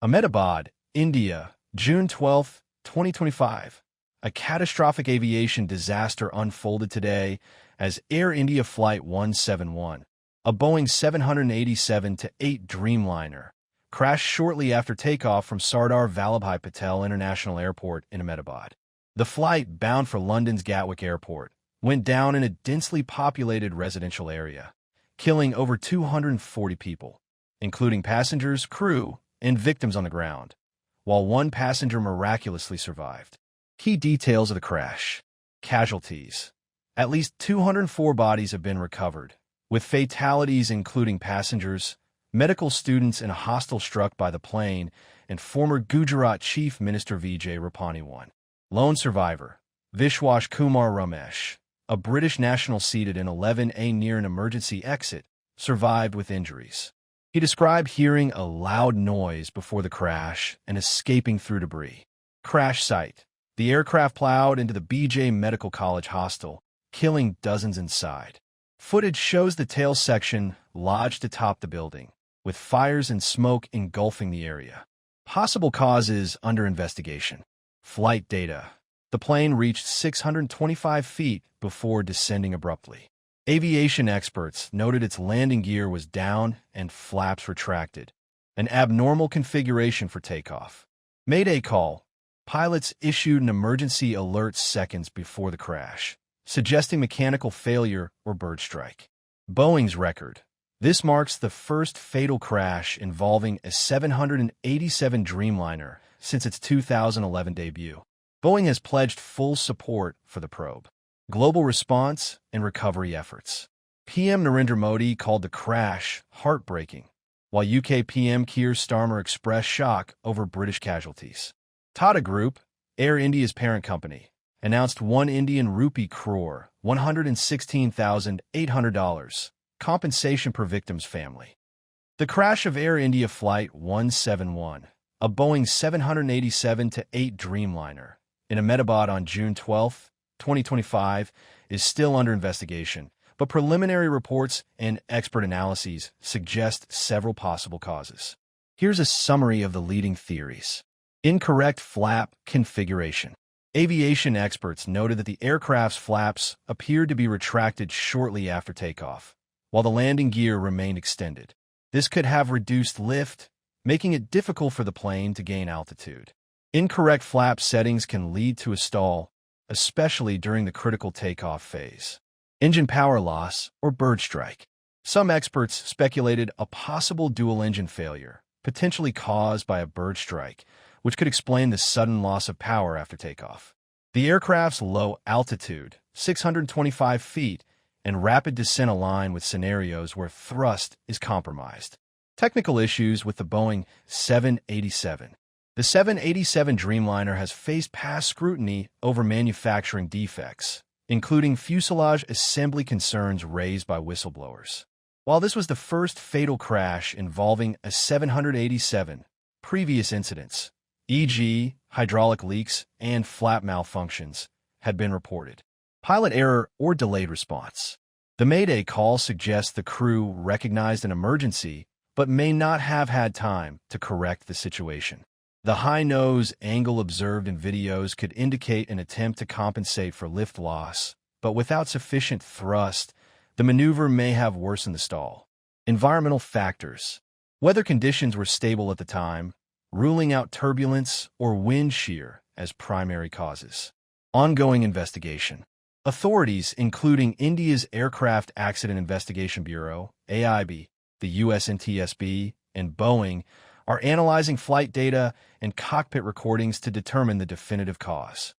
Ahmedabad, India, June 12, 2025. A catastrophic aviation disaster unfolded today as Air India Flight 171, a Boeing 787-8 Dreamliner, crashed shortly after takeoff from Sardar Vallabhbhai Patel International Airport in Ahmedabad. The flight, bound for London's Gatwick Airport, went down in a densely populated residential area, killing over 240 people, including passengers, crew, and victims on the ground, while one passenger miraculously survived. Key details of the crash. Casualties. At least 204 bodies have been recovered, with fatalities including passengers, medical students, and a hostel struck by the plane, and former Gujarat Chief Minister Vijay Rupani. One lone survivor, Vishwas Kumar Ramesh, a British national seated in 11A near an emergency exit, survived with injuries. He described hearing a loud noise before the crash and escaping through debris. Crash site. The aircraft plowed into the BJ Medical College hostel, killing dozens inside. Footage shows the tail section lodged atop the building, with fires and smoke engulfing the area. Possible causes under investigation. Flight data. The plane reached 625 feet before descending abruptly. Aviation experts noted its landing gear was down and flaps retracted, an abnormal configuration for takeoff. Mayday call. Pilots issued an emergency alert seconds before the crash, suggesting mechanical failure or bird strike. Boeing's record. This marks the first fatal crash involving a 787 Dreamliner since its 2011 debut. Boeing has pledged full support for the probe. Global response and recovery efforts. PM Narendra Modi called the crash heartbreaking, while UK PM Keir Starmer expressed shock over British casualties. Tata Group, Air India's parent company, announced ₹1 crore, $116,800, compensation per victim's family. The crash of Air India Flight 171, a Boeing 787-8 Dreamliner, in Ahmedabad on June 12, 2025, is still under investigation, but preliminary reports and expert analyses suggest several possible causes. Here's a summary of the leading theories. Incorrect flap configuration. Aviation experts noted that the aircraft's flaps appeared to be retracted shortly after takeoff, while the landing gear remained extended. This could have reduced lift, making it difficult for the plane to gain altitude. Incorrect flap settings can lead to a stall, especially during the critical takeoff phase. Engine power loss or bird strike. Some experts speculated a possible dual-engine failure, potentially caused by a bird strike, which could explain the sudden loss of power after takeoff. The aircraft's low altitude, 625 feet, and rapid descent align with scenarios where thrust is compromised. Technical issues with the Boeing 787. The 787 Dreamliner has faced past scrutiny over manufacturing defects, including fuselage assembly concerns raised by whistleblowers. While this was the first fatal crash involving a 787, previous incidents, e.g., hydraulic leaks and flap malfunctions, had been reported. Pilot error or delayed response. The Mayday call suggests the crew recognized an emergency but may not have had time to correct the situation. The high nose angle observed in videos could indicate an attempt to compensate for lift loss, but without sufficient thrust, the maneuver may have worsened the stall. Environmental factors. Weather conditions were stable at the time, ruling out turbulence or wind shear as primary causes. Ongoing investigation. Authorities, including India's Aircraft Accident Investigation Bureau, AIB, the US NTSB, and Boeing, are analyzing flight data and cockpit recordings to determine the definitive cause.